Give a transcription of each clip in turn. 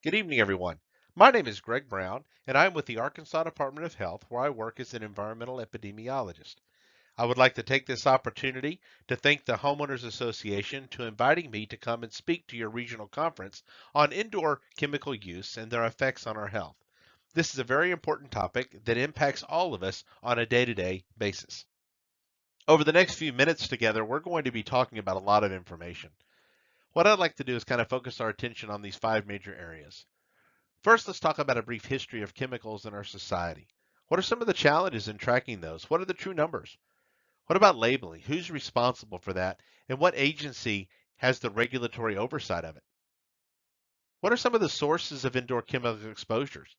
Good evening, everyone. My name is Greg Brown, and I'm with the Arkansas Department of Health, where I work as an environmental epidemiologist. I would like to take this opportunity to thank the Homeowners Association for inviting me to come and speak to your regional conference on indoor chemical use and their effects on our health. This is a very important topic that impacts all of us on a day-to-day basis. Over the next few minutes together, we're going to be talking about a lot of information. What I'd like to do is kind of focus our attention on these five major areas. First, let's talk about a brief history of chemicals in our society. What are some of the challenges in tracking those? What are the true numbers? What about labeling? Who's responsible for that? And what agency has the regulatory oversight of it? What are some of the sources of indoor chemical exposures?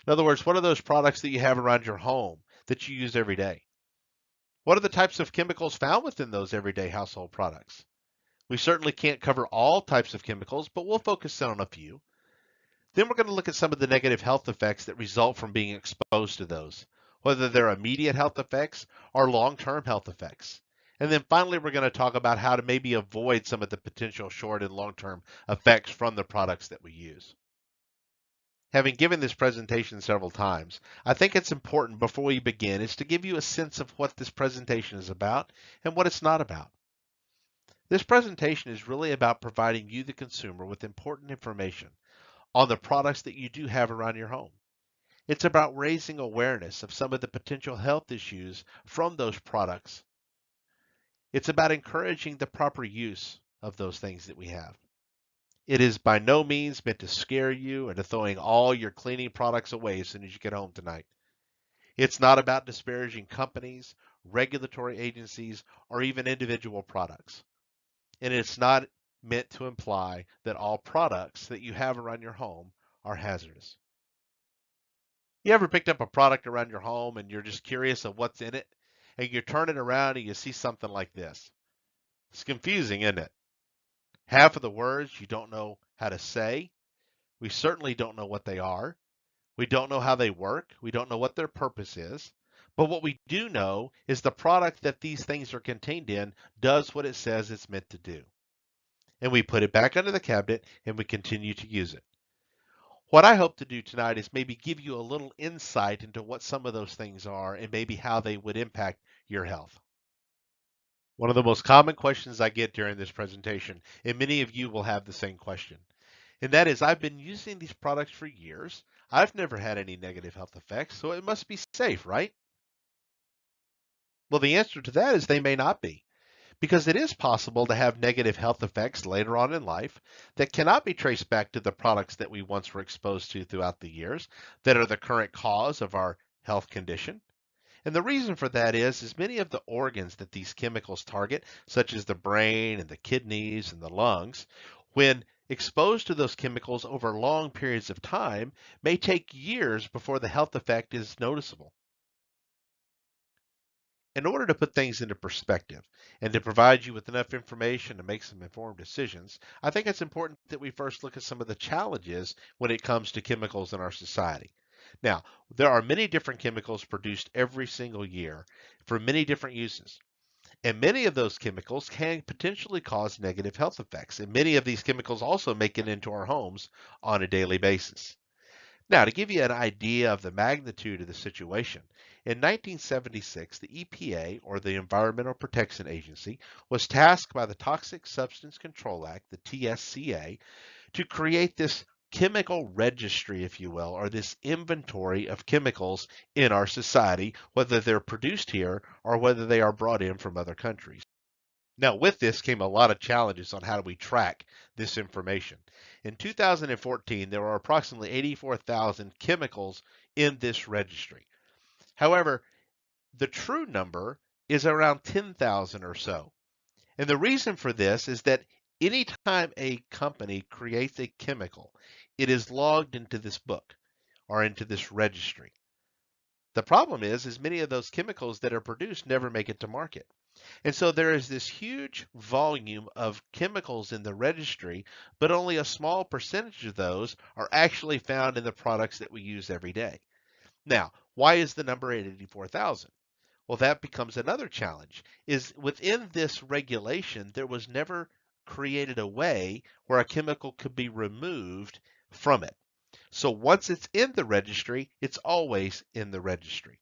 In other words, what are those products that you have around your home that you use every day? What are the types of chemicals found within those everyday household products? We certainly can't cover all types of chemicals, but we'll focus in on a few. Then we're going to look at some of the negative health effects that result from being exposed to those, whether they're immediate health effects or long-term health effects. And then finally, we're going to talk about how to maybe avoid some of the potential short and long-term effects from the products that we use. Having given this presentation several times, I think it's important before we begin is to give you a sense of what this presentation is about and what it's not about. This presentation is really about providing you, the consumer, with important information on the products that you do have around your home. It's about raising awareness of some of the potential health issues from those products. It's about encouraging the proper use of those things that we have. It is by no means meant to scare you into throwing all your cleaning products away as soon as you get home tonight. It's not about disparaging companies, regulatory agencies, or even individual products. And it's not meant to imply that all products that you have around your home are hazardous. You ever picked up a product around your home and you're just curious of what's in it? And you turn it around and you see something like this. It's confusing, isn't it? Half of the words you don't know how to say. We certainly don't know what they are. We don't know how they work. We don't know what their purpose is. But what we do know is the product that these things are contained in does what it says it's meant to do. And we put it back under the cabinet and we continue to use it. What I hope to do tonight is maybe give you a little insight into what some of those things are and maybe how they would impact your health. One of the most common questions I get during this presentation, and many of you will have the same question, and that is, I've been using these products for years. I've never had any negative health effects, so it must be safe, right? Well, the answer to that is they may not be, because it is possible to have negative health effects later on in life that cannot be traced back to the products that we once were exposed to throughout the years that are the current cause of our health condition. And the reason for that is many of the organs that these chemicals target, such as the brain and the kidneys and the lungs, when exposed to those chemicals over long periods of time, may take years before the health effect is noticeable. In order to put things into perspective and to provide you with enough information to make some informed decisions, I think it's important that we first look at some of the challenges when it comes to chemicals in our society. Now, there are many different chemicals produced every single year for many different uses. And many of those chemicals can potentially cause negative health effects. And many of these chemicals also make it into our homes on a daily basis. Now, to give you an idea of the magnitude of the situation, in 1976, the EPA, or the Environmental Protection Agency, was tasked by the Toxic Substance Control Act, the TSCA, to create this chemical registry, if you will, or this inventory of chemicals in our society, whether they're produced here or whether they are brought in from other countries. Now, with this came a lot of challenges on how do we track this information. In 2014, there were approximately 84,000 chemicals in this registry. However, the true number is around 10,000 or so. And the reason for this is that anytime a company creates a chemical, it is logged into this book or into this registry. The problem is many of those chemicals that are produced never make it to market. And so there is this huge volume of chemicals in the registry, but only a small percentage of those are actually found in the products that we use every day. Now, why is the number at 84,000? Well, that becomes another challenge, is within this regulation, there was never created a way where a chemical could be removed from it. So once it's in the registry, it's always in the registry.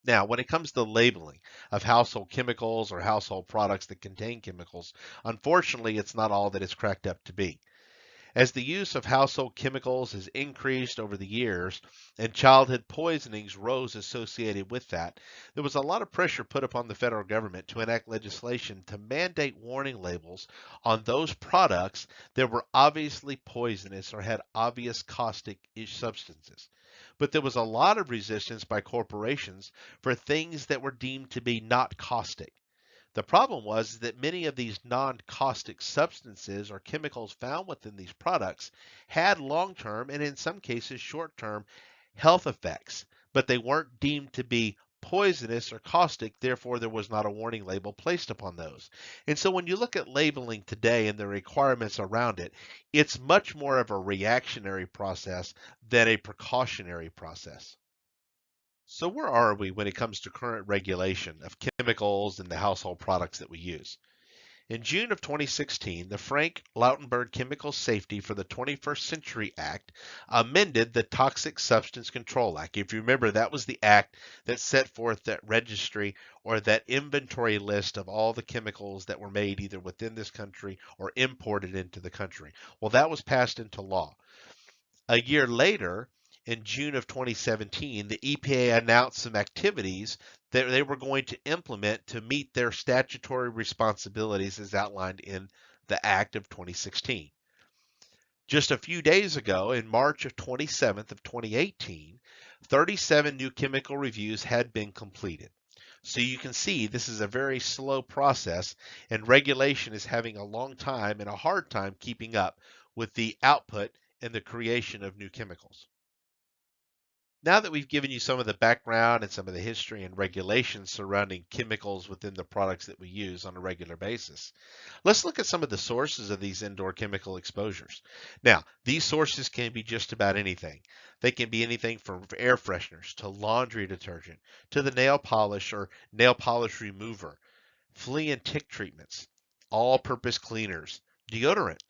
Now, when it comes to labeling of household chemicals or household products that contain chemicals, unfortunately, it's not all that it's cracked up to be. As the use of household chemicals has increased over the years and childhood poisonings rose associated with that, there was a lot of pressure put upon the federal government to enact legislation to mandate warning labels on those products that were obviously poisonous or had obvious caustic substances. But there was a lot of resistance by corporations for things that were deemed to be not caustic. The problem was that many of these non-caustic substances or chemicals found within these products had long-term and in some cases short-term health effects, but they weren't deemed to be poisonous or caustic, therefore there was not a warning label placed upon those. And so when you look at labeling today and the requirements around it, it's much more of a reactionary process than a precautionary process. So where are we when it comes to current regulation of chemicals and the household products that we use? In June of 2016, the Frank Lautenberg Chemical Safety for the 21st Century Act amended the Toxic Substance Control Act. If you remember, that was the act that set forth that registry or that inventory list of all the chemicals that were made either within this country or imported into the country. Well, that was passed into law. A year later, in June of 2017, the EPA announced some activities that they were going to implement to meet their statutory responsibilities as outlined in the Act of 2016. Just a few days ago, in March of 27th of 2018, 37 new chemical reviews had been completed. So you can see this is a very slow process, and regulation is having a long time and a hard time keeping up with the output and the creation of new chemicals. Now that we've given you some of the background and some of the history and regulations surrounding chemicals within the products that we use on a regular basis, let's look at some of the sources of these indoor chemical exposures. Now, these sources can be just about anything. They can be anything from air fresheners to laundry detergent to the nail polish or nail polish remover, flea and tick treatments, all-purpose cleaners, deodorant,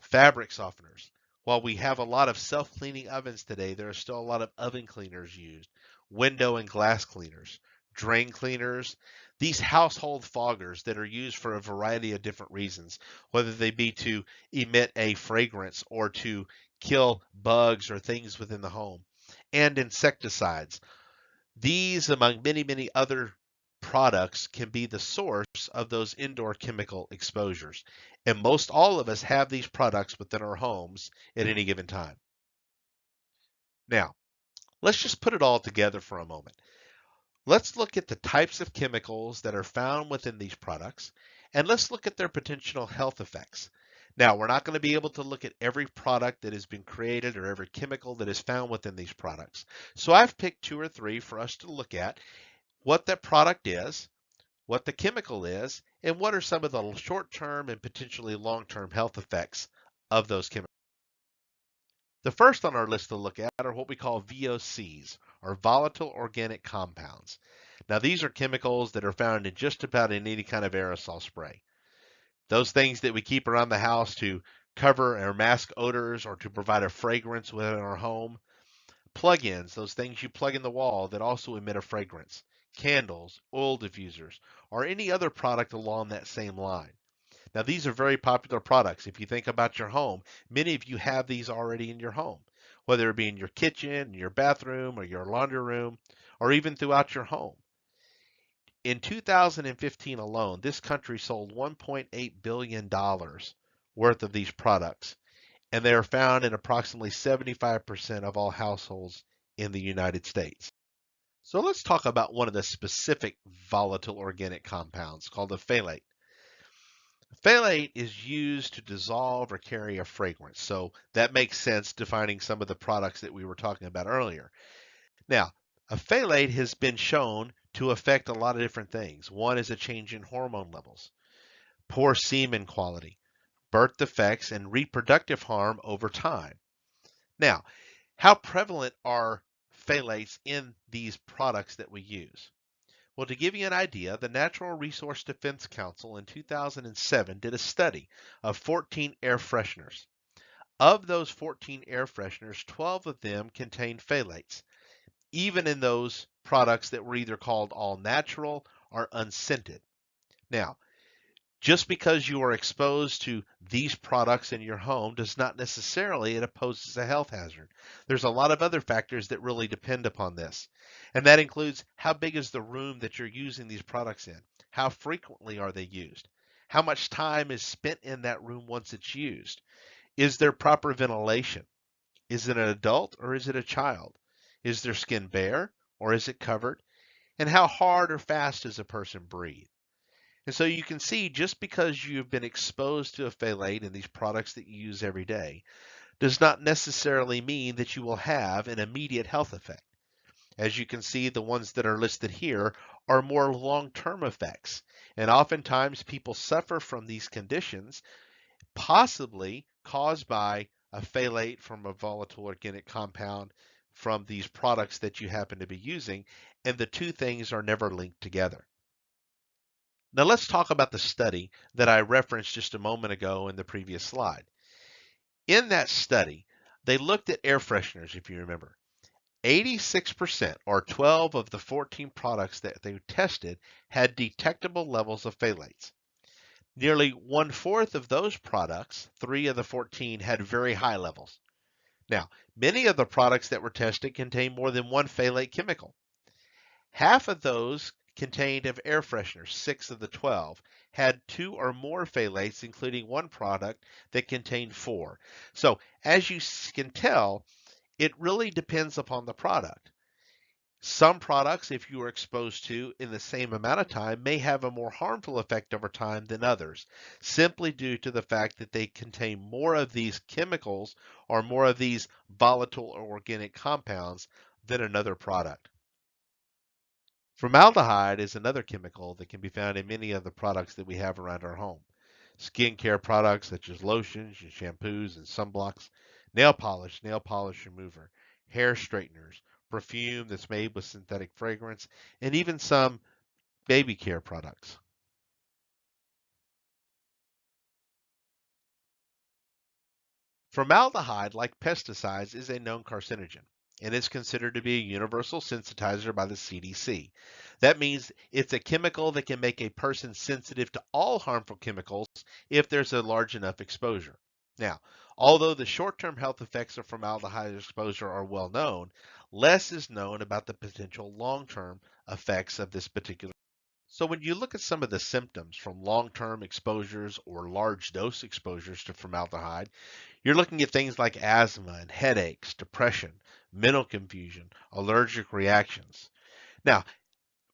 fabric softeners. While we have a lot of self-cleaning ovens today, there are still a lot of oven cleaners used, window and glass cleaners, drain cleaners, these household foggers that are used for a variety of different reasons, whether they be to emit a fragrance or to kill bugs or things within the home, and insecticides. These, among many, many other products, can be the source of those indoor chemical exposures. And most all of us have these products within our homes at any given time. Now, let's just put it all together for a moment. Let's look at the types of chemicals that are found within these products, and let's look at their potential health effects. Now, we're not going to be able to look at every product that has been created or every chemical that is found within these products. So I've picked two or three for us to look at what that product is, what the chemical is, and what are some of the short-term and potentially long-term health effects of those chemicals. The first on our list to look at are what we call VOCs, or volatile organic compounds. Now, these are chemicals that are found in just about in any kind of aerosol spray. Those things that we keep around the house to cover or mask odors or to provide a fragrance within our home. Plug-ins, those things you plug in the wall that also emit a fragrance. Candles, oil diffusers, or any other product along that same line. Now, these are very popular products. If you think about your home, many of you have these already in your home, whether it be in your kitchen, your bathroom, or your laundry room, or even throughout your home. In 2015 alone, this country sold $1.8 billion worth of these products, and they are found in approximately 75% of all households in the United States. So let's talk about one of the specific volatile organic compounds called the phthalate. Phthalate is used to dissolve or carry a fragrance. So that makes sense defining some of the products that we were talking about earlier. Now, a phthalate has been shown to affect a lot of different things. One is a change in hormone levels, poor semen quality, birth defects, and reproductive harm over time. Now, how prevalent are phthalates in these products that we use? Well, to give you an idea, the Natural Resource Defense Council in 2007 did a study of 14 air fresheners. Of those 14 air fresheners, 12 of them contained phthalates, even in those products that were either called all natural or unscented. Now, just because you are exposed to these products in your home does not necessarily it poses a health hazard. There's a lot of other factors that really depend upon this. And that includes how big is the room that you're using these products in? How frequently are they used? How much time is spent in that room once it's used? Is there proper ventilation? Is it an adult or is it a child? Is their skin bare or is it covered? And how hard or fast does a person breathe? And so you can see just because you've been exposed to a phthalate in these products that you use every day does not necessarily mean that you will have an immediate health effect. As you can see, the ones that are listed here are more long-term effects. And oftentimes people suffer from these conditions, possibly caused by a phthalate from a volatile organic compound from these products that you happen to be using, and the two things are never linked together. Now let's talk about the study that I referenced just a moment ago in the previous slide. In that study, they looked at air fresheners, if you remember. 86%, or 12 of the 14 products that they tested, had detectable levels of phthalates. Nearly 1/4 of those products, 3 of the 14, had very high levels. Now, many of the products that were tested contained more than one phthalate chemical. Half of those contained of air fresheners, 6 of the 12, had 2 or more phthalates, including one product that contained 4. So as you can tell, it really depends upon the product. Some products, if you are exposed to in the same amount of time, may have a more harmful effect over time than others, simply due to the fact that they contain more of these chemicals or more of these volatile or organic compounds than another product. Formaldehyde is another chemical that can be found in many of the products that we have around our home. Skincare products such as lotions and shampoos and sunblocks, nail polish remover, hair straighteners, perfume that's made with synthetic fragrance, and even some baby care products. Formaldehyde, like pesticides, is a known carcinogen and is considered to be a universal sensitizer by the CDC. That means it's a chemical that can make a person sensitive to all harmful chemicals if there's a large enough exposure. Now, although the short-term health effects of formaldehyde exposure are well known, less is known about the potential long-term effects of this particular. So when you look at some of the symptoms from long-term exposures or large dose exposures to formaldehyde, you're looking at things like asthma and headaches, depression, mental confusion, allergic reactions. Now,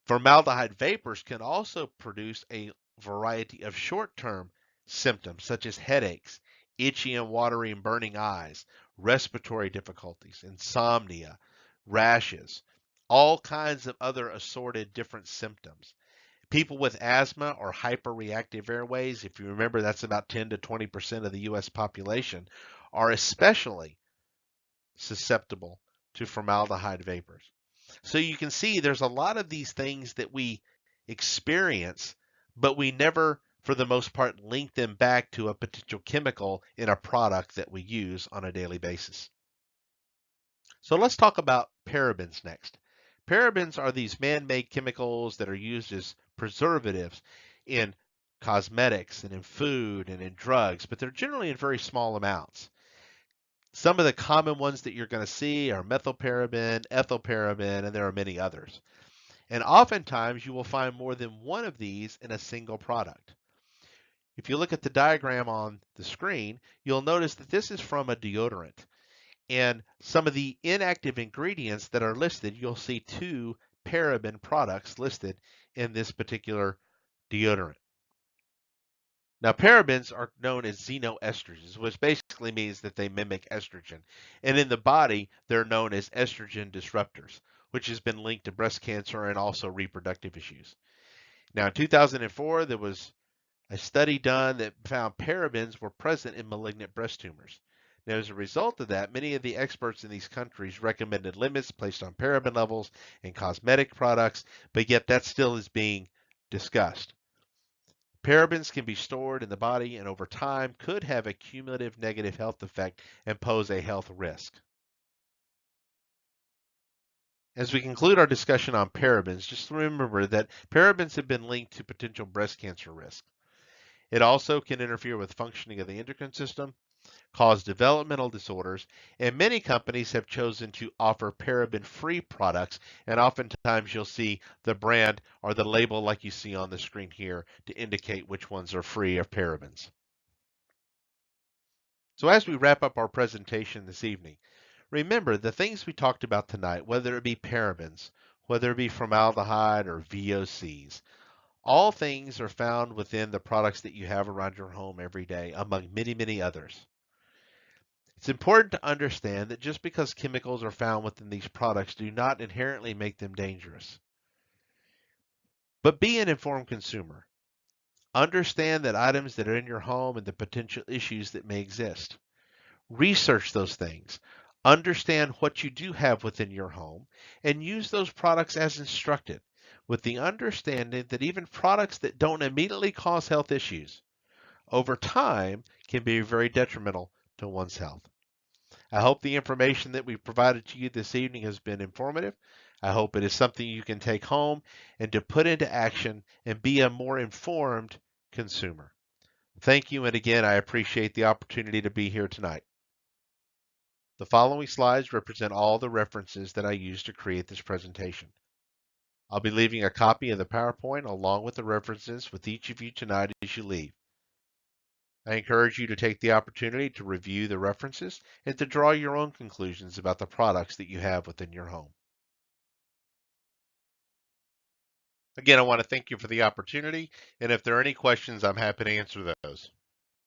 formaldehyde vapors can also produce a variety of short-term symptoms such as headaches, itchy and watery and burning eyes, respiratory difficulties, insomnia, rashes, all kinds of other assorted different symptoms. People with asthma or hyperreactive airways, if you remember, that's about 10 to 20% of the US population, are especially susceptible to formaldehyde vapors. So you can see there's a lot of these things that we experience, but we never, for the most part, link them back to a potential chemical in a product that we use on a daily basis. So let's talk about parabens next. Parabens are these man-made chemicals that are used as preservatives in cosmetics and in food and in drugs, but they're generally in very small amounts. Some of the common ones that you're going to see are methylparaben, ethylparaben, and there are many others. And oftentimes you will find more than one of these in a single product. If you look at the diagram on the screen, you'll notice that this is from a deodorant. And some of the inactive ingredients that are listed, you'll see 2 paraben products listed in this particular deodorant. Now, parabens are known as xenoestrogens, which basically means that they mimic estrogen. And in the body, they're known as estrogen disruptors, which has been linked to breast cancer and also reproductive issues. Now, in 2004, there was a study done that found parabens were present in malignant breast tumors. Now, as a result of that, many of the experts in these countries recommended limits placed on paraben levels in cosmetic products, but yet that still is being discussed. Parabens can be stored in the body and over time could have a cumulative negative health effect and pose a health risk. As we conclude our discussion on parabens, just remember that parabens have been linked to potential breast cancer risk. It also can interfere with functioning of the endocrine system, cause developmental disorders, and many companies have chosen to offer paraben-free products, and oftentimes you'll see the brand or the label like you see on the screen here to indicate which ones are free of parabens. So as we wrap up our presentation this evening, remember the things we talked about tonight, whether it be parabens, whether it be formaldehyde or VOCs, all things are found within the products that you have around your home every day, among many, many others. It's important to understand that just because chemicals are found within these products do not inherently make them dangerous. But be an informed consumer. Understand that items that are in your home and the potential issues that may exist. Research those things. Understand what you do have within your home and use those products as instructed, with the understanding that even products that don't immediately cause health issues over time can be very detrimental to one's health. I hope the information that we provided to you this evening has been informative. I hope it is something you can take home and to put into action and be a more informed consumer. Thank you, and again, I appreciate the opportunity to be here tonight. The following slides represent all the references that I used to create this presentation. I'll be leaving a copy of the PowerPoint along with the references with each of you tonight as you leave. I encourage you to take the opportunity to review the references and to draw your own conclusions about the products that you have within your home. Again, I want to thank you for the opportunity, and if there are any questions, I'm happy to answer those.